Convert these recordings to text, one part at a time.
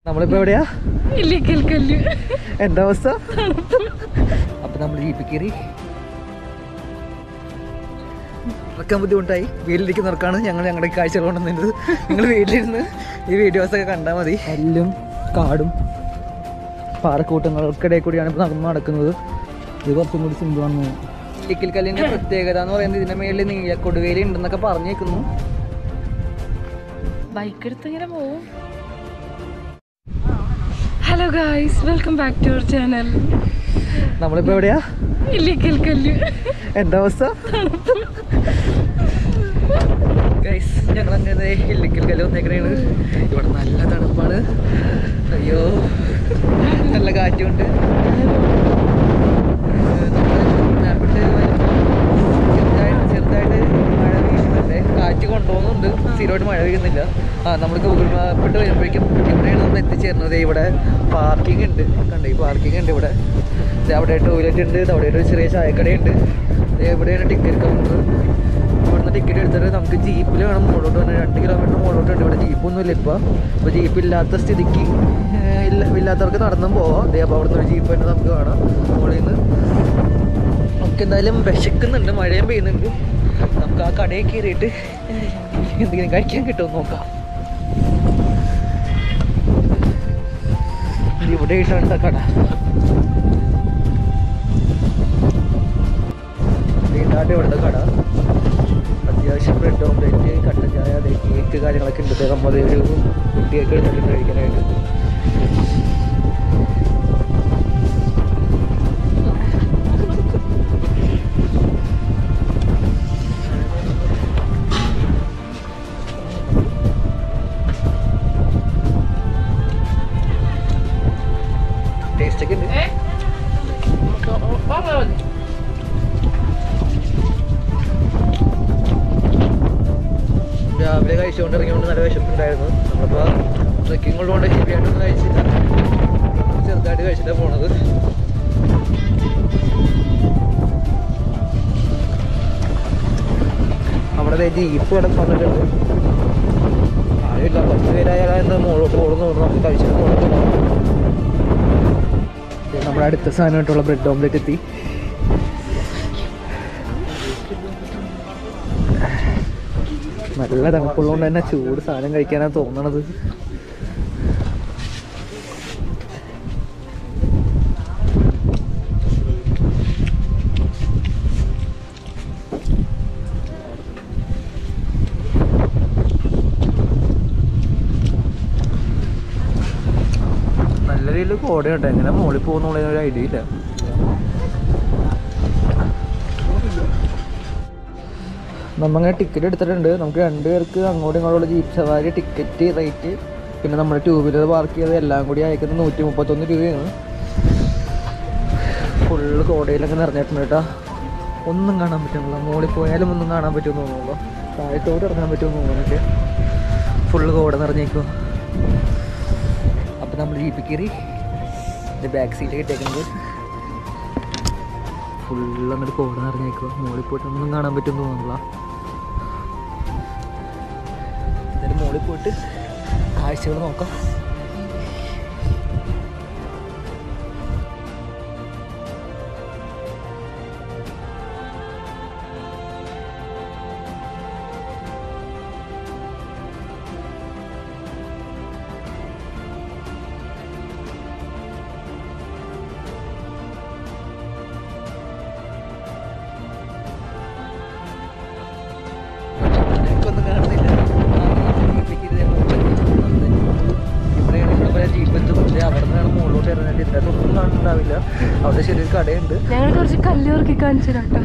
നമ്മളിപ്പോ എവിടെയാ? ഇല്ലിക്കൽ കല്ല്. എന്താ അവസ്ഥ? അപ്പൊ നമ്മൾ ജീപ്പിൽ കയറി നടക്കാൻ ബുദ്ധിമുട്ടായി. വീട്ടിലേക്ക് നടക്കാണ് ഞങ്ങളുടെ കാഴ്ചകൾ കൊണ്ടുവന്നത്. നിങ്ങൾ വീട്ടിലിരുന്ന് ഈ വീഡിയോസൊക്കെ കണ്ടാൽ മതി. എല്ലും കാടും പാറക്കൂട്ടങ്ങൾക്കിടയിൽ കൂടിയാണ് ഇപ്പോൾ നടക്കുന്നത്. ഇത് കുറച്ചും കൂടി സിമ്പിളാണ്. ഇല്ലിക്കൽ കല്ലിൻ്റെ പ്രത്യേകത എന്ന് പറയുന്നത് ഇതിൻ്റെ മേളിൽ നീലക്കൊടുവേലി ഉണ്ടെന്നൊക്കെ പറഞ്ഞേക്കുന്നു. ബൈക്ക് എടുത്ത് ഇങ്ങനെ പോവും. Hello guys, welcome back to our channel. നമ്മളിപ്പോൾ എവിടെയാ? ഇല്ലിക്കൽ കല്ല്. എന്താ അവസ്ഥ? ഗൈസ്, ഞങ്ങളങ്ങനെ ഇല്ലിക്കൽ കല്ല് വന്നേക്കണേണ്. ഇവിടെ നല്ല തണുപ്പാണ്. അയ്യോ, നല്ല കാറ്റുണ്ട്. ചെറുതായിട്ട് മഴ വീഴുന്നുണ്ട്. കാറ്റ് കൊണ്ടുപോകുന്നുണ്ട്, സ്ഥിരമായിട്ട് മഴ വീഴുന്നില്ല. നമ്മൾ ഗൂഗിൾ മാപ്പിട്ട് വരുമ്പോഴേക്കും ഇവിടെയാണ് നമ്മൾ എത്തിച്ചേർന്നത്. ഇവിടെ പാർക്കിംഗ് ഉണ്ട്, കണ്ടേ പാർക്കിംഗ് ഉണ്ട്. ഇവിടെ അവിടെ ടോയ്ലറ്റ് ഉണ്ട്, അവിടെ ഒരു ചെറിയ ചായക്കടയുണ്ട്. എവിടെയാണ് ടിക്കറ്റ് കൗണ്ടർ. ഇവിടുന്ന് ടിക്കറ്റ് എടുത്തിട്ട് നമുക്ക് ജീപ്പിൽ വേണം മുകളിലോട്ട് വന്നാൽ 2 കിലോമീറ്റർ മുകളിലോട്ടുണ്ട്. ഇവിടെ ജീപ്പൊന്നുമില്ല ഇപ്പോൾ ജീപ്പ് ഇല്ലാത്ത സ്ഥിതിക്ക് ഇല്ലാത്തവർക്ക് നടന്നും പോവാം. അപ്പോൾ അവിടുന്ന് ഒരു ജീപ്പ് തന്നെ നമുക്ക് കാണാം മുകളിൽ നിന്ന്. നമുക്ക് എന്തായാലും വിശക്കുന്നുണ്ട്, മഴയും പെയ്യുന്നുണ്ട്. നമുക്ക് ആ കടയിൽ കയറിയിട്ട് എന്തെങ്കിലും കഴിക്കാൻ കിട്ടുമെന്ന് നോക്കാം. ഇവിടെ ആയിട്ടാണ് കട. ഇതാണ് ഇവിടുത്തെ കട. അത്യാവശ്യം ബ്രെഡ് ഓംലെറ്റ്, കട്ടൻ ചായ, കേക്ക് കാര്യങ്ങളൊക്കെ ഉണ്ട്. നമ്മൾ ഒരു കുട്ടിയൊക്കെ എടുത്തിട്ടുണ്ട് കഴിക്കാനായിട്ട്. ടേസ്റ്റൊക്കെ ഉണ്ട്. രാവിലെ കഴിച്ചുകൊണ്ട് ഇറങ്ങിയോണ്ട് നല്ല വിശപ്പുണ്ടായിരുന്നു. നമ്മളിപ്പോൾ ട്രെക്കിംഗ് ഉള്ളതുകൊണ്ട് ഹെവി ആയിട്ടൊന്നും കഴിച്ചില്ല, ചെറുതായിട്ട് കഴിച്ചിട്ടാണ് പോണത്. അവിടെ ജീപ്പ് കിടന്ന് വന്നിട്ടുണ്ട്. ആരുമില്ല, 10 പേരായാലും എന്താ മുകളിലോട്ട് പോകുന്നു. നമുക്ക് കഴിച്ചിട്ട് പോകണം. നമ്മുടെ അടുത്ത സാധനമായിട്ടുള്ള ബ്രെഡ് ഓംലെറ്റ് എത്തി. നല്ല തണുപ്പുള്ളതുകൊണ്ട് തന്നെ ചൂട് സാധനം കഴിക്കാനാണ് തോന്നണത്. നല്ല രീതിയിൽ കോടയുണ്ട്. എങ്ങനെ മുകളിൽ പോകുന്നുള്ള ഒരു ഐഡിയ ഇല്ല. നമ്മങ്ങനെ ടിക്കറ്റ് എടുത്തിട്ടുണ്ട്. നമുക്ക് 2 പേർക്ക് അങ്ങോട്ടും ഇങ്ങോട്ടുള്ള ജീപ്പ് സവാരി ടിക്കറ്റ് റേറ്റ്, പിന്നെ നമ്മുടെ 2 വീലർ പാർക്ക് ചെയ്ത് എല്ലാം കൂടി അയക്കുന്നത് 131 രൂപയാണ്. ഫുള്ള് കോടയിലൊക്കെ നിറഞ്ഞിട്ടുണ്ട് കേട്ടോ. ഒന്നും കാണാൻ പറ്റുന്നില്ല. മുകളിൽ പോയാലും ഒന്നും കാണാൻ പറ്റുമെന്ന് തോന്നുള്ളൂ. താഴത്തോട്ട് ഇറങ്ങാൻ പറ്റുമെന്ന് തോന്നുന്നില്ല. ഫുള്ള് കോട നിറഞ്ഞേക്കുക. അപ്പം നമ്മൾ ജീപ്പിൽ കയറി ബാക്ക് സീറ്റ് ഇട്ടേക്കുന്നത്. ഫുള്ള് അങ്ങോട്ട് കോട നിറഞ്ഞേക്കുക. മുകളിൽ പോയിട്ട് ഒന്നും കാണാൻ പറ്റുമെന്ന് തോന്നുന്നില്ല. എന്തായാലും മുകളിൽ പോയിട്ട് കാഴ്ചകൾ നോക്കാം. ഒന്നും കാണുന്നില്ല. അവിടെ നിന്നാണ് മുകളിലോട്ട് ഇറങ്ങിയിട്ട് ഇതിനകത്തൊന്നും കാണുന്നുണ്ടാവില്ല. അവിടെ ചെറിയൊരു കടയുണ്ട്. ഞങ്ങൾ കുറച്ച് കല്ല് ഇറക്കി കാണിച്ചു കേട്ടോ.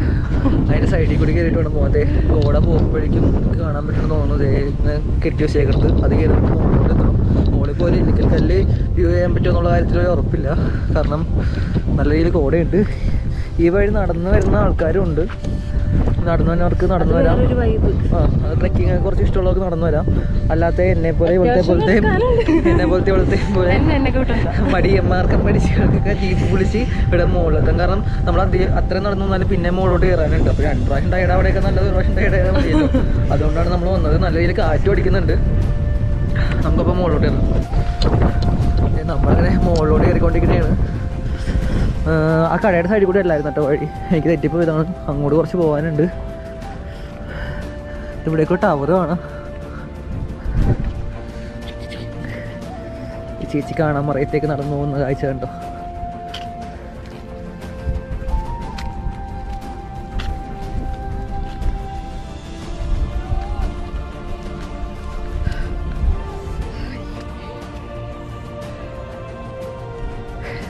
അതിൻ്റെ സൈഡിൽ കൂടി കയറിയിട്ട് വേണം പോകാതെ. കോട പോകുമ്പോഴേക്കും നമുക്ക് കാണാൻ പറ്റുമെന്ന് തോന്നുന്നത്. കെട്ടി വെച്ചേക്കരുത്. അത് കയറി മുകളിലോട്ട് എത്തണം. മുകളിൽ പോയി ഇല്ലിക്കൽ കല്ല് വ്യൂ ചെയ്യാൻ പറ്റുമെന്നുള്ള കാര്യത്തിൽ ഒരു ഉറപ്പില്ല. കാരണം നല്ല രീതിയിൽ കോടയുണ്ട്. ഈ വഴി നടന്നു വരുന്ന ആൾക്കാരും ഉണ്ട്. നടന്നു വന്നവർക്ക് നടന്നു വരാം. ട്രെക്കിങ് കുറച്ച് ഇഷ്ടമുള്ളവർക്ക് നടന്നു വരാം. അല്ലാത്ത എന്നെ പോലത്തെ മടിയന്മാർക്കും പഠിച്ചവർക്കൊക്കെ ജീപ്പ് വിളിച്ച് ഇവിടെ മുകളിലെത്താം. കാരണം നമ്മൾ അത്രയും നടന്നു വന്നാലും പിന്നെ മുകളിലോട്ട് കയറാനുണ്ട്. അപ്പോൾ 2 പ്രാവശ്യം ടയർഡ് അവിടെയൊക്കെ നല്ലത്, 1 പ്രാവശ്യം ടയർഡ് ആയാൽ മതിയല്ലോ. അതുകൊണ്ടാണ് നമ്മൾ വന്നത്. നല്ല രീതിയിൽ കാറ്റും അടിക്കുന്നുണ്ട്. നമുക്കപ്പോൾ മുകളിലോട്ട് കയറാം. നമ്മളങ്ങനെ മുകളിലോട്ട് കയറിക്കൊണ്ടിരിക്കുന്നതാണ്. ആ കടയുടെ സൈഡിൽ കൂടെ അല്ലായിരുന്നു കേട്ടോ വഴി, എനിക്ക് തെറ്റിപ്പോയതാണ്. അങ്ങോട്ട് കുറച്ച് പോകാനുണ്ട്. ഇവിടേക്ക് ടവർ കാണാം. ഈ ചേച്ചി കാണാൻ മറയത്തേക്ക് നടന്നു പോകുന്ന കാഴ്ച കണ്ടോ.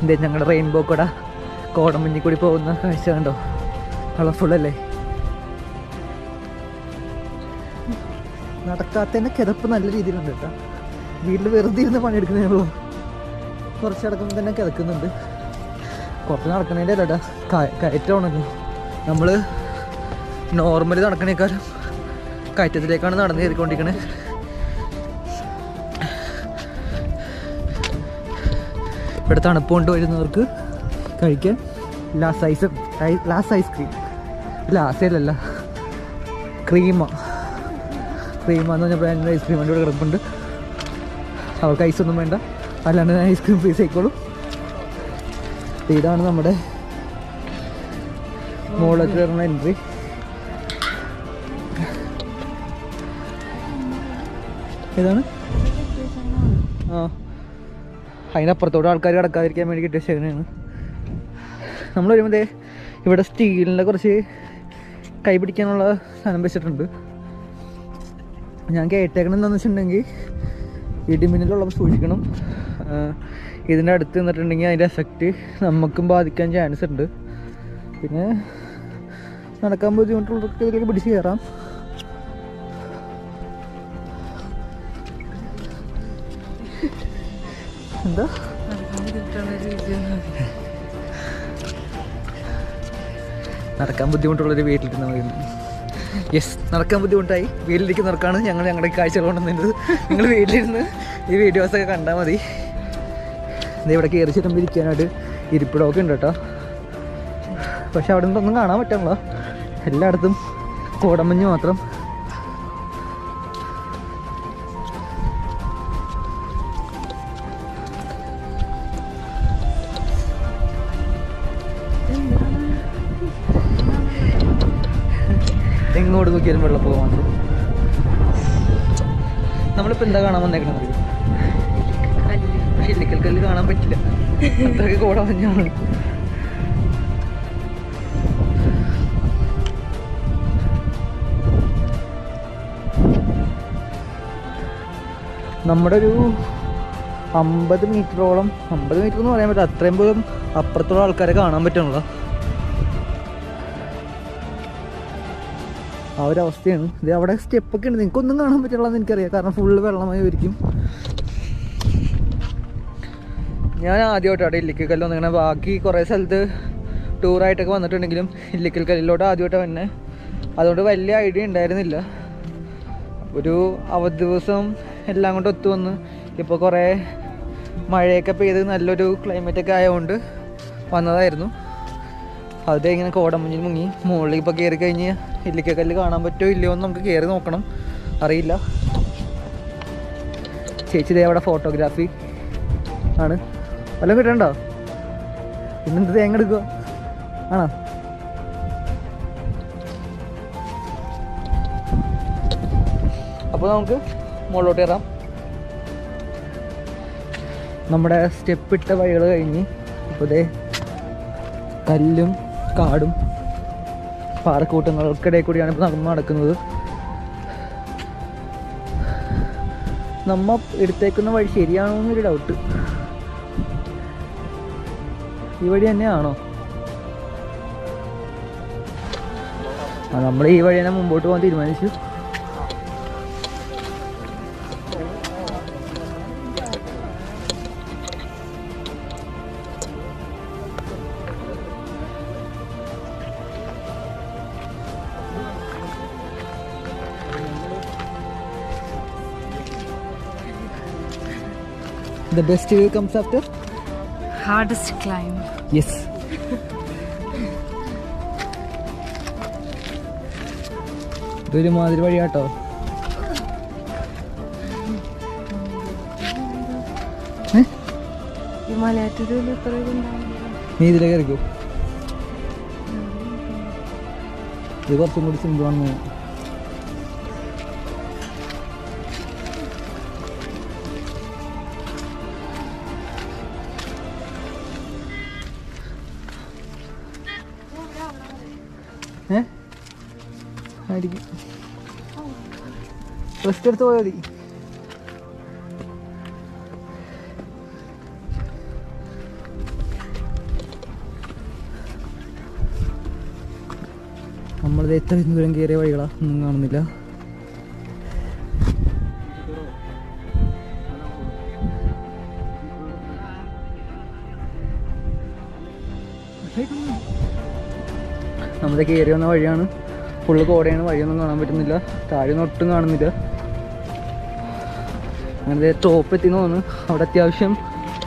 എന്തേ ഞങ്ങളുടെ റെയിൻബോ കൂടെ കോടമഞ്ഞിൽ കൂടി പോകുന്ന കാഴ്ച കണ്ടോ. കളർഫുള്ളല്ലേ. നടക്കാത്തതിൻ്റെ കിതപ്പ് നല്ല രീതിയിലുണ്ട് കേട്ടോ. വീട്ടിൽ വെറുതെ ഇരുന്ന് പണിയെടുക്കുന്നേ ഉള്ളൂ. കുറച്ച് നടക്കുമ്പോൾ തന്നെ കിതക്കുന്നുണ്ട്. കുറച്ച് നടക്കണേൻ്റെ അല്ല കയറ്റമാണല്ലോ. നമ്മൾ നോർമലി നടക്കണേക്കാളും കയറ്റത്തിലേക്കാണ് നടന്ന് കയറിക്കൊണ്ടിരിക്കണേ. ഇവിടെ തണുപ്പ് കൊണ്ട് വരുന്നവർക്ക് കഴിക്കാൻ ലാസ് ഐസ്ക്രീം, ലാസയിലല്ല ക്രീമാന്ന് പറഞ്ഞ ബ്രാൻഡിൻ്റെ ഐസ്ക്രീം വണ്ടി ഇവിടെ കിടപ്പുണ്ട്. അവർക്ക് ഐസൊന്നും വേണ്ട, അല്ലാണ്ട് ഐസ്ക്രീം ഫ്രീസ് ആയിക്കോളും. ഇതാണ് നമ്മുടെ മുകളിലേക്ക് കയറുന്ന എൻട്രി. ഏതാണ്? ആ, അതിനപ്പുറത്തോടെ ആൾക്കാർ കിടക്കാതിരിക്കാൻ വേണ്ടി കിട്ടിയ ശേഖരമാണ്. നമ്മൾ വരുമ്പോൾ ഇവിടെ സ്റ്റീലിൻ്റെ കുറച്ച് കൈ പിടിക്കാനുള്ള സാധനം വെച്ചിട്ടുണ്ട്. ഞാൻ കേട്ടേക്കണം എന്താണെന്ന് വെച്ചിട്ടുണ്ടെങ്കിൽ ഇടിമിന്നലുള്ളപ്പോൾ സൂക്ഷിക്കണം. ഇതിൻ്റെ അടുത്ത് നിന്നിട്ടുണ്ടെങ്കിൽ അതിൻ്റെ എഫക്റ്റ് നമുക്കും ബാധിക്കാൻ ചാൻസ് ഉണ്ട്. പിന്നെ നടക്കാൻ ബുദ്ധിമുട്ടുള്ളവർക്ക് ഇതിലേക്ക് പിടിച്ച് കയറാം. എന്താ നടക്കാൻ ബുദ്ധിമുട്ടുള്ളൊരു വീട്ടിലിരുന്ന് പറയുന്നത്. യെസ്, നടക്കാൻ ബുദ്ധിമുട്ടായി വീട്ടിലിരിക്കുന്നവർക്കാണ് ഞങ്ങൾ ഞങ്ങളുടെ കാഴ്ചകൾ കൊണ്ടുവന്നത്. നിങ്ങൾ വീട്ടിലിരുന്ന് ഈ വീഡിയോസൊക്കെ കണ്ടാൽ മതി. ഇവിടെ കയറി ചെല്ലുമ്പോൾ ഇരിക്കാനായിട്ട് ഇരിപ്പിടമൊക്കെ ഉണ്ട് കേട്ടോ. പക്ഷെ അവിടെ നിന്നൊന്നും കാണാൻ പറ്റില്ല, എല്ലായിടത്തും കോടമഞ്ഞ് മാത്രം. എങ്ങോട്ട് നോക്കിയാലും വെള്ളപ്പൊക്കം മാത്രം. നമ്മളിപ്പോൾ എന്താ കാണാൻ വന്നേക്കണം അറിയാം? ഇല്ലിക്കൽ കല്ല് കാണാൻ പറ്റില്ല, അത്രയ്ക്ക് കോടമഞ്ഞാണ്. നമ്മുടെ ഒരു 50 മീറ്ററോളം, 50 മീറ്റർ എന്ന് പറയാൻ പറ്റില്ല, അത്രയും പോലും അപ്പുറത്തുള്ള ആൾക്കാരെ കാണാൻ പറ്റണല്ലോ. ആ ഒരു അവസ്ഥയാണ്. ഇത് അവിടെ സ്റ്റെപ്പൊക്കെ ഉണ്ട്, നിങ്ങൾക്കൊന്നും കാണാൻ പറ്റുള്ളതെന്ന് എനിക്കറിയാം, കാരണം ഫുള്ള് വെള്ളമായി ഒരിക്കും. ഞാൻ ആദ്യമായിട്ടാണ് ഇല്ലിക്കൽ കല്ല് വന്നിങ്ങനെ. ബാക്കി കുറേ സ്ഥലത്ത് ടൂറായിട്ടൊക്കെ വന്നിട്ടുണ്ടെങ്കിലും ഇല്ലിക്കൽ കല്ലിലോട്ട് ആദ്യമായിട്ടാണ് തന്നെ. അതുകൊണ്ട് വലിയ ഐഡിയ ഉണ്ടായിരുന്നില്ല. ഒരു അവധി ദിവസം എല്ലാം കൊണ്ട് ഒത്തു വന്ന് ഇപ്പോൾ കുറേ മഴയൊക്കെ പെയ്ത് നല്ലൊരു ക്ലൈമറ്റൊക്കെ ആയതുകൊണ്ട് വന്നതായിരുന്നു. അത് ഇങ്ങനെ കോടമഞ്ഞിൽ മുങ്ങി മുകളിൽ ഇപ്പോൾ കയറി കഴിഞ്ഞ് ഇല്ലിക്കൽ കല്ല് കാണാൻ പറ്റുമോ ഇല്ലയോ എന്ന് നമുക്ക് കയറി നോക്കണം, അറിയില്ല. ചേച്ചി ദേ അവിടെ ഫോട്ടോഗ്രാഫി ആണ്. വല്ലതും കിട്ടണ്ടോ? പിന്നെന്ത് തേങ്ങ എടുക്കുക ആണോ? അപ്പോൾ നമുക്ക് മുകളിലോട്ട് കയറാം. നമ്മുടെ സ്റ്റെപ്പ് ഇട്ട വഴികൾ കഴിഞ്ഞ് ഇപ്പോൾ ദേ കല്ലും കാടും പാറക്കൂട്ടങ്ങൾക്കിടയിൽ കൂടിയാണ് ഇപ്പോൾ നടക്കുന്നത്. നമ്മ എടുത്തേക്കുന്ന വഴി ശരിയാണോ എന്നൊരു ഡൗട്ട്. ഈ വഴി തന്നെയാണോ? നമ്മൾ ഈ വഴി തന്നെ മുമ്പോട്ട് പോകാൻ തീരുമാനിച്ചു. The best view comes after hardest climb. Yes. ഇതൊരു മാതിരി വഴിയാട്ടോ. ഈ മലയാറ്റൂരിൽ ഇത്ര ഇതുണ്ടാവില്ല. നീ ഇതിലേ കയറിക്കോ. ഇത് കുറച്ചും കൂടി സിമ്പിളാണ്. റെസ്റ്റ് എടുത്ത് പോയാൽ മതി. നമ്മളിത് എത്ര ദൂരം കയറിയ വഴികളാ ഒന്നും കാണുന്നില്ല. നമ്മുടെ കയറി വന്ന വഴിയാണ്. ഫുള്ള് കോടയാണ്, വഴിയൊന്നും കാണാൻ പറ്റുന്നില്ല. താഴെയൊന്നും ഒട്ടും കാണുന്നില്ല. അങ്ങനെ ടോപ്പ് എത്തിന്ന് തോന്നുന്നു. അവിടെ അത്യാവശ്യം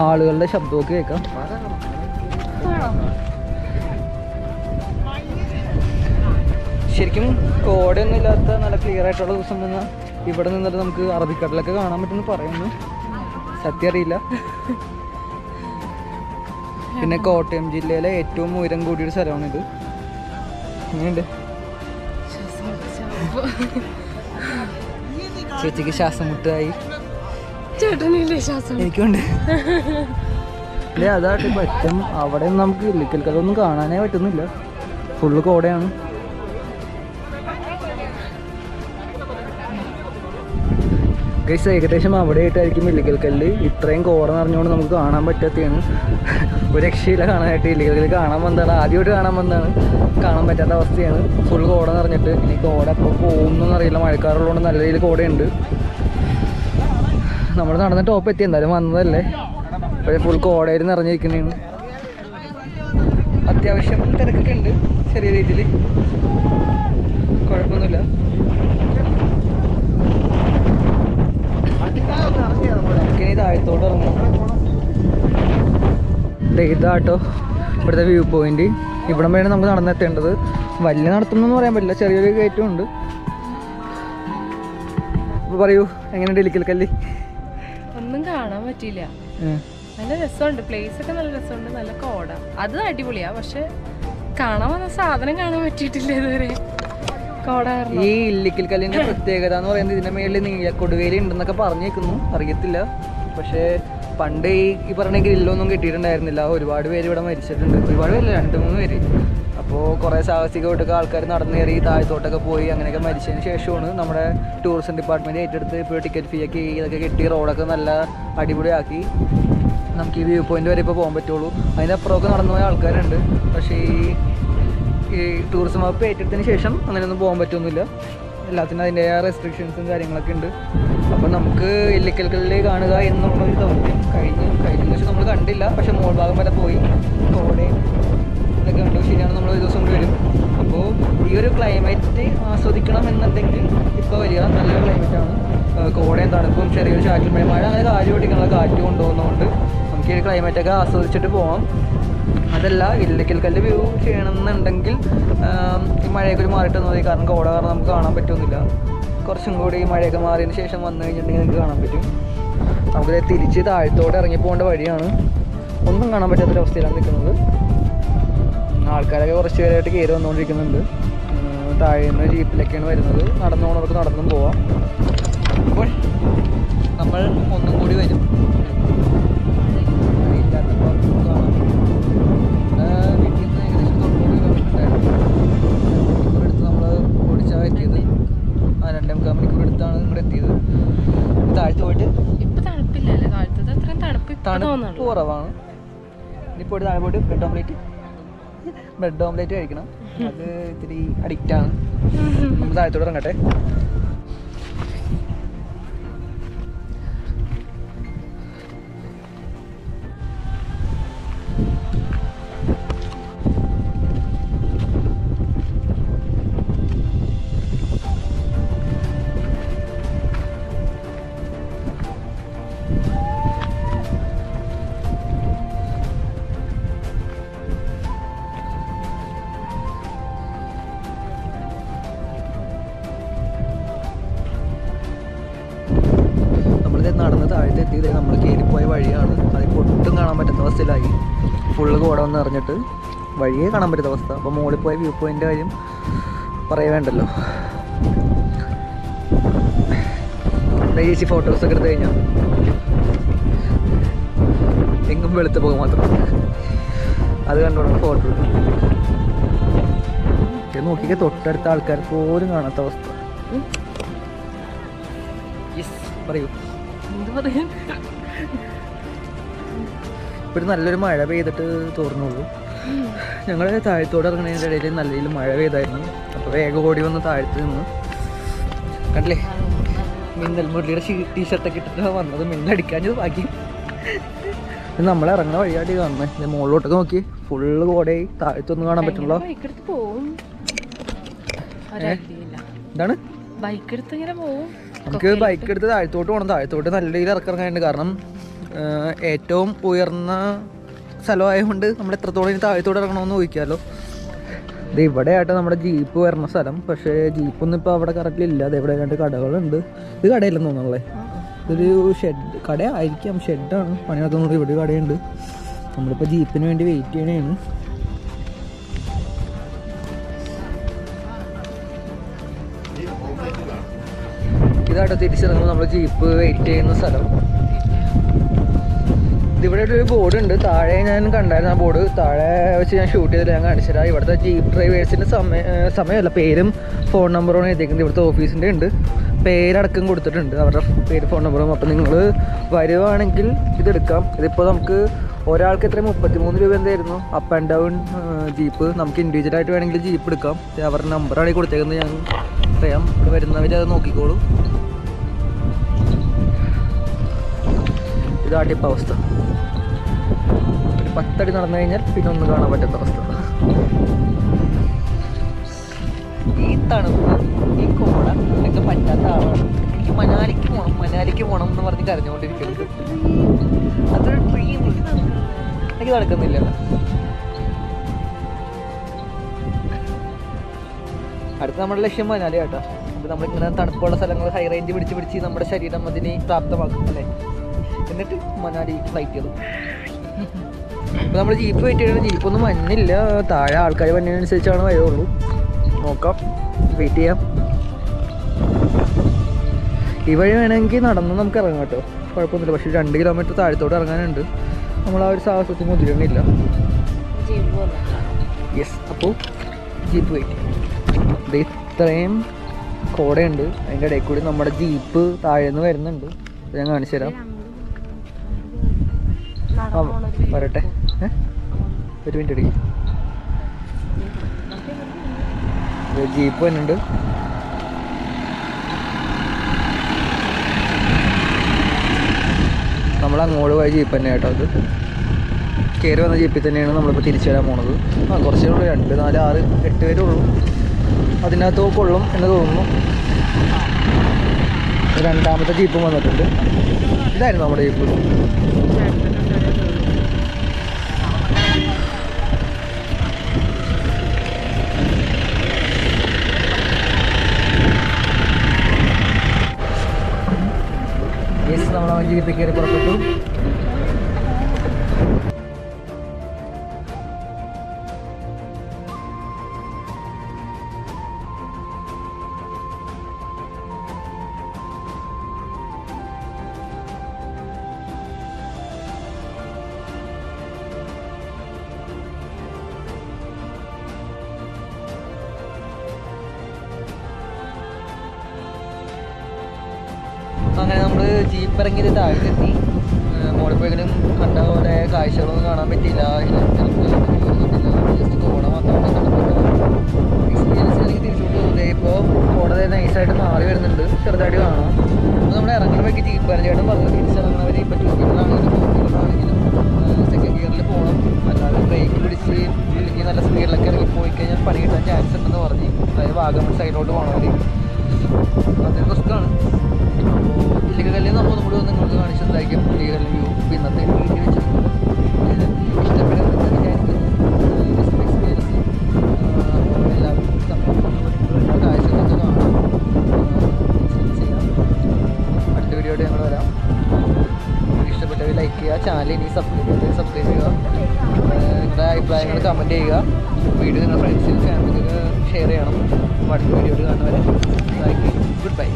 ആളുകളുടെ ശബ്ദമൊക്കെ കേൾക്കാം. ശരിക്കും കോടയൊന്നും ഇല്ലാത്ത നല്ല ക്ലിയർ ആയിട്ടുള്ള ദിവസം നിന്നാൽ ഇവിടെ നിന്നിട്ട് നമുക്ക് അറബിക്കടലൊക്കെ കാണാൻ പറ്റുമെന്ന് പറയുന്നു. സത്യം അറിയില്ല. പിന്നെ കോട്ടയം ജില്ലയിലെ ഏറ്റവും ഉയരം കൂടിയൊരു സ്ഥലമാണിത്. എങ്ങനെയുണ്ട്? ചേച്ചിക്ക് ശ്വാസം മുട്ടായി. എനിക്കുണ്ട്. അല്ലേ, അതായിട്ട് പറ്റും. അവിടെ നമുക്ക് ഇല്ലിക്കൽക്കതൊന്നും കാണാനേ പറ്റുന്നില്ല. ഫുള്ള് കോടയാണ്. ഗൈസ്, ഏകദേശം അവിടെ ആയിട്ടായിരിക്കും ഇല്ലിക്കൽക്കല്ല്. ഇത്രയും കോട നിറഞ്ഞുകൊണ്ട് നമുക്ക് കാണാൻ പറ്റാത്തതാണ്. ഒരു രക്ഷയില്ല കാണാനായിട്ട്. ഇല്ലിക്കൽക്കല്ല് കാണാൻ വന്നതാണ്, ആദ്യമായിട്ട് കാണാൻ വന്നതാണ്. കാണാൻ പറ്റാത്ത അവസ്ഥയാണ്. ഫുൾ കോട നിറഞ്ഞിട്ട്. ഇനി കോട എപ്പോൾ പോകുന്നൊന്നും അറിയില്ല. മഴക്കാറുള്ളതുകൊണ്ട് നല്ല രീതിയിൽ കോടയുണ്ട്. നമ്മൾ നടന്ന ടോപ്പ് എത്തി. എന്തായാലും വന്നതല്ലേ. പക്ഷേ ഫുൾ കോടയിൽ നിറഞ്ഞിരിക്കുന്നതാണ്. അത്യാവശ്യം തിരക്കൊക്കെ ഉണ്ട് ചെറിയ രീതിയിൽ. കുഴപ്പമൊന്നുമില്ല. നമുക്കിനി താഴത്തോട്ട് ഇറങ്ങണം. ഇതാട്ടോ ഇവിടുത്തെ വ്യൂ പോയിന്റ്. ഇവിടം വരെയാണ് നമുക്ക് നടന്നെത്തേണ്ടത്. വലിയ നടത്തുന്നൊന്നും പറയാൻ പറ്റില്ല, ചെറിയൊരു കയറ്റമുണ്ട്. അപ്പോൾ പറയൂ, എങ്ങനെയുണ്ട് ഇല്ലിക്കൽക്കല്ല്? ഒന്നും കാണാൻ പറ്റിയില്ല. നല്ല രസമുണ്ട്, പ്ലേസ് ഒക്കെ നല്ല രസമുണ്ട്. നല്ല കോട, അത് അടിപൊളിയാ. പക്ഷെ കാണാൻ വന്ന സാധനം കാണാൻ പറ്റിയിട്ടില്ല ഇതുവരെ. ഈ ഇല്ലിക്കൽക്കല്ലിന്റെ പ്രത്യേകത എന്ന് പറയുന്നത് ഇതിന്റെ മേളിൽ നീലക്കൊടുവേലി ഉണ്ടെന്നൊക്കെ പറഞ്ഞേക്കുന്നു. അറിയത്തില്ല. പക്ഷേ പണ്ട് ഈ പറഞ്ഞ ഗ്രില്ലൊന്നും കിട്ടിയിട്ടുണ്ടായിരുന്നില്ല. ഒരുപാട് പേര് ഇവിടെ മരിച്ചിട്ടുണ്ട്. ഒരുപാട് പേരില്ല, 2-3 പേര്. അപ്പോൾ കുറേ സാഹസികമായിട്ടൊക്കെ ആൾക്കാർ നടന്നു കയറി താഴത്തോട്ടൊക്കെ പോയി അങ്ങനെയൊക്കെ മരിച്ചതിന് ശേഷമാണ് നമ്മുടെ ടൂറിസം ഡിപ്പാർട്ട്മെൻറ്റ് ഏറ്റെടുത്ത് ഇപ്പോൾ ടിക്കറ്റ് ഫീ ഒക്കെ ഇതൊക്കെ കെട്ടി റോഡൊക്കെ നല്ല അടിപൊളിയാക്കി നമുക്ക് ഈ വ്യൂ പോയിന്റ് വരെ ഇപ്പോൾ പോകാൻ പറ്റുള്ളൂ. അതിൻ്റെ അപ്പുറമൊക്കെ നടന്നു പോയ ആൾക്കാരുണ്ട്. പക്ഷേ ഈ ടൂറിസം വകുപ്പ് ഏറ്റെടുത്തതിന് ശേഷം അങ്ങനെയൊന്നും പോകാൻ പറ്റുന്നില്ല. എല്ലാത്തിനും അതിൻ്റെതായ റെസ്ട്രിക്ഷൻസും കാര്യങ്ങളൊക്കെ ഉണ്ട്. അപ്പോൾ നമുക്ക് ഇല്ലിക്കൽക്കല്ല് കാണുക എന്നുള്ളൊരു ദൗത്യം കഴിഞ്ഞ ദിവസം നമ്മൾ കണ്ടില്ല. പക്ഷെ മോൾ ഭാഗം വരെ പോയി കോടയും ഇതൊക്കെ കണ്ടു. ശരിയാണ്, നമ്മൾ ഒരു ദിവസം കൂടി വരും. അപ്പോൾ ഈ ഒരു ക്ലൈമറ്റ് ആസ്വദിക്കണം എന്നുണ്ടെങ്കിൽ ഇപ്പോൾ വരിക. നല്ലൊരു ക്ലൈമറ്റാണ്. കോടയും തണുപ്പും ചെറിയൊരു ചാറ്റൽ മഴ അങ്ങനെ കാറ്റ് ഓടിക്കാനുള്ള കാറ്റ് കൊണ്ടുപോകുന്നതുകൊണ്ട് നമുക്ക് ഈ ക്ലൈമറ്റൊക്കെ ആസ്വദിച്ചിട്ട് പോകാം. അതല്ല, ഇല്ലിക്കൽക്കല്ല് വ്യൂ ചെയ്യണമെന്നുണ്ടെങ്കിൽ ഈ മഴയൊക്കെ ഒരു മാറിയിട്ട് മതി. കാരണം കോട കാരണം നമുക്ക് കാണാൻ പറ്റുന്നില്ല. കുറച്ചും കൂടി ഈ മഴയൊക്കെ മാറിയതിന് ശേഷം വന്നു കഴിഞ്ഞിട്ടുണ്ടെങ്കിൽ നിങ്ങൾക്ക് കാണാൻ പറ്റും. നമുക്ക് തിരിച്ച് താഴത്തോടെ ഇറങ്ങിപ്പോകേണ്ട വഴിയാണ്. ഒന്നും കാണാൻ പറ്റാത്തൊരവസ്ഥയിലാണ് നിൽക്കുന്നത്. ആൾക്കാരൊക്കെ കുറച്ച് പേരായിട്ട് കയറി വന്നുകൊണ്ടിരിക്കുന്നുണ്ട്. താഴെ നിന്ന് ജീപ്പിലൊക്കെയാണ് വരുന്നത്. നടന്നു പോകുന്നവർക്ക് നടന്നും പോവാം. അപ്പോൾ നമ്മൾ ഒന്നും കൂടി വരും. വീട്ടിൽ നിന്ന് ഏകദേശം 90 കിലോമീറ്റർ എടുത്ത് നമ്മൾ ഓടിച്ചാണ് എത്തിയത്. 2.25 മണിക്കൂർ എടുത്താണ് ഇവിടെ എത്തിയത്. താഴത്ത് പോയിട്ട് തണുപ്പില്ലല്ലേ? താഴത്തത് അത്രയും തണുപ്പ് കുറവാണ്. ഇനിയിപ്പോൾ താഴെ പോയിട്ട് ബ്രെഡ് ഓംലേറ്റ് കഴിക്കണം. അത് ഇത്തിരി അഡിക്റ്റാണ്. നമ്മൾ താഴത്തോടെ ഇറങ്ങട്ടെ. ഞങ്ങൾ താഴത്തെ എത്തിയത് നമ്മൾ കയറിപ്പോയ വഴിയാണ്. അതിപ്പോൾ ഒട്ടും കാണാൻ പറ്റാത്ത അവസ്ഥയിലായി. ഫുള്ള് കോട വന്ന് നിറഞ്ഞിട്ട് വഴിയേ കാണാൻ പറ്റാത്ത അവസ്ഥ. അപ്പോൾ മുകളിൽ പോയ വ്യൂ പോയിൻ്റ് കാര്യം പറയാൻ വേണ്ടല്ലോ. ചേച്ചി ഫോട്ടോസൊക്കെ എടുത്ത് കഴിഞ്ഞാൽ എങ്ങും വെളുത്ത് പോകും മാത്രം. അത് കണ്ടോളാം ഫോട്ടോ നോക്കിയൊക്കെ തൊട്ടടുത്ത ആൾക്കാർ പോലും കാണാത്ത അവസ്ഥ. പറയൂ. ഇപ്പോൾ നല്ലൊരു മഴ പെയ്തിട്ട് തോർന്നുള്ളൂ. ഞങ്ങൾ താഴത്തോട് ഇറങ്ങുന്നതിൻ്റെ ഇടയിൽ നല്ല രീതിയിൽ മഴ പെയ്തായിരുന്നു. അപ്പോൾ വേഗം ഓടി വന്ന് താഴത്ത് നിന്ന് കണ്ടില്ലേ മിന്നൽ മുരളിയുടെ ടീഷർട്ടൊക്കെ ഇട്ടിട്ട് വന്നത്. മിന്നടിക്കാഞ്ഞത് ബാക്കി നമ്മൾ ഇറങ്ങുന്ന വഴിയായിട്ട് കാണുന്നത്. മുകളിലോട്ടൊക്കെ നോക്കി ഫുള്ള് കോടയായി. താഴത്തൊന്നും കാണാൻ പറ്റുള്ളൂ. എന്താണ് നമുക്ക് ബൈക്ക് എടുത്ത് താഴത്തോട്ട് പോകണം. താഴത്തോട്ട് നല്ല രീതിയിൽ ഇറക്കിറങ്ങാനുണ്ട്. കാരണം ഏറ്റവും ഉയർന്ന സ്ഥലമായതുകൊണ്ട് നമ്മൾ എത്രത്തോളം ഇനി താഴത്തോട്ട് ഇറങ്ങണമെന്ന് ചോദിക്കാമല്ലോ. ഇത് ഇവിടെ ആയിട്ട് നമ്മുടെ ജീപ്പ് വരുന്ന സ്ഥലം. പക്ഷേ ജീപ്പൊന്നും ഇപ്പോൾ അവിടെ കറക്റ്റില്ല. അത് ഇവിടെ രണ്ട് കടകളുണ്ട്. ഇത് കടയില്ലെന്ന് തോന്നുന്നല്ലേ. ഇതൊരു ഷെഡ് കട ആയിരിക്കാം. ഷെഡാണ് പണി നടത്തുന്നത്. ഇവിടെ കടയുണ്ട്. നമ്മളിപ്പോൾ ജീപ്പിന് വേണ്ടി വെയിറ്റ് ചെയ്യണേണ്. ഇതായിട്ട് തിരിച്ചിറങ്ങുമ്പോൾ നമ്മൾ ജീപ്പ് വെയിറ്റ് ചെയ്യുന്ന സ്ഥലം. ഇതിവിടെ ഒരു ബോർഡ് ഉണ്ട്. താഴെ ഞാൻ കണ്ടായിരുന്നു ആ ബോർഡ്. താഴെ വെച്ച് ഞാൻ ഷൂട്ട് ചെയ്തിട്ട് ഞാൻ കാണിച്ചുതരാം. ഇവിടുത്തെ ജീപ്പ് ഡ്രൈവേഴ്സിൻ്റെ സമയമല്ല, പേരും ഫോൺ നമ്പറും എഴുതിയിരിക്കുന്നത്. ഇവിടുത്തെ ഓഫീസിൻ്റെ ഉണ്ട്. പേരടക്കം കൊടുത്തിട്ടുണ്ട്, അവരുടെ പേര് ഫോൺ നമ്പറും. അപ്പം നിങ്ങൾ വരുവാണെങ്കിൽ ഇതെടുക്കാം. ഇതിപ്പോൾ നമുക്ക് ഒരാൾക്ക് എത്ര 33 രൂപ എന്തായിരുന്നു അപ്പ് ആൻഡ് ഡൗൺ ജീപ്പ്. നമുക്ക് ഇൻഡിവിജ്വലായിട്ട് വേണമെങ്കിൽ ജീപ്പ് എടുക്കാം. അവരുടെ നമ്പറാണ് ഈ കൊടുത്തേക്കുന്നത്. ഞാൻ പറയാം, ഇവിടെ വരുന്നവർ അത് നോക്കിക്കോളൂ. ഇതാട്ടിപ്പോൾ അവസ്ഥ. ഒരു 10 അടി നടന്നു കഴിഞ്ഞാൽ പിന്നെ ഒന്നും കാണാൻ പറ്റാത്ത അവസ്ഥ. ഈ തണുപ്പ്, ഈ കോട ഇതൊക്കെ പറ്റാത്ത ആളാണ്. എനിക്ക് മനാലിക്ക് പോകണം എന്ന് പറഞ്ഞ് കരഞ്ഞുകൊണ്ടിരിക്കുന്നത്. അതൊരു ഡ്രീം. എനിക്ക് നടക്കുന്നില്ല. അടുത്ത നമ്മുടെ ലക്ഷ്യം മനാലി കേട്ടോ. അപ്പോൾ നമ്മളിങ്ങനെ തണുപ്പുള്ള സ്ഥലങ്ങൾ ഹൈ റേഞ്ച് പിടിച്ച് നമ്മുടെ ശരീരം അതിനെ പ്രാപ്തമാക്കും അല്ലേ. എന്നിട്ട് മനാലി ഫ്ലൈറ്റ് ചെയ്തു. അപ്പോൾ നമ്മൾ ജീപ്പ് വെയിറ്റ് ചെയ്യണം. ജീപ്പൊന്നും മഞ്ഞില്ല. താഴെ ആൾക്കാർ വന്നതിനനുസരിച്ചാണ് വരുള്ളൂ. നോക്കാം, വെയിറ്റ് ചെയ്യാം. ഈ വഴി വേണമെങ്കിൽ നടന്ന് നമുക്ക് ഇറങ്ങാം കേട്ടോ, കുഴപ്പമൊന്നുമില്ല. പക്ഷേ 2 കിലോമീറ്റർ താഴത്തോട്ട് ഇറങ്ങാനുണ്ട്. നമ്മൾ ആ ഒരു സാഹസത്തിന് മുതിരണില്ല. യെസ്, അപ്പോൾ ജീപ്പ് വെയിറ്റ് ചെയ്യും. ഇത് ഇത്രയും കോടയുണ്ട്. അതിൻ്റെ ഇടയിൽ കൂടി നമ്മുടെ ജീപ്പ് താഴെ നിന്ന് വരുന്നുണ്ട്. ഞാൻ കാണിച്ചു തരാം. ആ വരട്ടെ, ഒരു മിനിറ്റ് എടുക്കും. ജീപ്പ് വരുന്നുണ്ട്. നമ്മളങ്ങോട്ട് പോയ ജീപ്പ് തന്നെ കേട്ടോ. അത് കയറി വന്ന ജീപ്പിൽ തന്നെയാണ് നമ്മളിപ്പോൾ തിരിച്ചു വരാൻ പോണത്. കുറച്ചേ ഉള്ളൂ, 2, 4, 6, 8 പേരേ ഉള്ളൂ. അതിനകത്ത് കൊള്ളും എന്ന് തോന്നുന്നു. രണ്ടാമത്തെ ജീപ്പും വന്നിട്ടുണ്ട്. ഇതായിരുന്നു നമ്മുടെ ജീപ്പ്. യെസ്, നമ്മൾ ആ ജീപ്പിൽ കയറി പുറപ്പെട്ടു. അങ്ങനെ നമ്മൾ ജീപ്പ് ഇറങ്ങിയത് താഴത്തെത്തി. മോളിൽ പോയെങ്കിലും കണ്ട പോലെ കാഴ്ചകളൊന്നും കാണാൻ പറ്റിയില്ല. ജസ്റ്റ് കോട മാത്രമാണ് എക്സ്പീരിയൻസ്. എനിക്ക് തിരിച്ചോട്ട് തോന്നിയത് ഇപ്പോൾ കോട നൈസായിട്ട് മാറി വരുന്നുണ്ട്, ചെറുതായിട്ട് കാണാം. അപ്പോൾ നമ്മൾ ഇറങ്ങണവയ്ക്ക് ജീപ്പ് ചേട്ടൻ പറഞ്ഞു തിരിച്ചിറങ്ങണവർ ഇപ്പോൾ 2 വീലറാണെങ്കിലും 4 വീലറാണെങ്കിലും സെക്കൻഡ് ഗിയറിൽ പോകണം. അല്ലാതെ ബ്രേക്ക് പിടിച്ച് ഇല്ലെങ്കിൽ നല്ല സ്പീഡിലൊക്കെ ഇറങ്ങി പോയി കഴിഞ്ഞാൽ പണി കിട്ടാൻ ചാൻസ് ഉണ്ടെന്ന് പറഞ്ഞ്. അതായത് വാഗമൺ സൈഡിലോട്ട് പോകണവർ അതൊരു റിസ്ക്കാണ്. ഇല്ലിക്കല്ലിൽ നമ്മൾ ഒന്നുകൂടി വന്ന് നിങ്ങൾക്ക് കാണിച്ചതായിരിക്കും. ഇല്ലിക്കല്ലിൽ വ്യൂ ഇന്നത്തെ വീട്ടിൽ വെച്ച് ഇഷ്ടപ്പെടുന്നത് എക്സ്പീരിയൻസ് എല്ലാവരും കാഴ്ചകളൊക്കെ കാണാം. അടുത്ത വീഡിയോയുടെ ഞങ്ങൾ വരാം. ചെയ്യുക, ചാനൽ ഇനി സബ്സ്ക്രൈബ് ചെയ്യുക, നിങ്ങളുടെ അഭിപ്രായങ്ങൾ കമൻറ്റ് ചെയ്യുക, വീഡിയോ നിങ്ങളുടെ ഫ്രണ്ട്സിനും ഫാമിലിക്കൊക്കെ ഷെയർ ചെയ്യണം. അടുത്ത വീഡിയോയിൽ കാണുന്നവരെ ഗുഡ് ബൈ.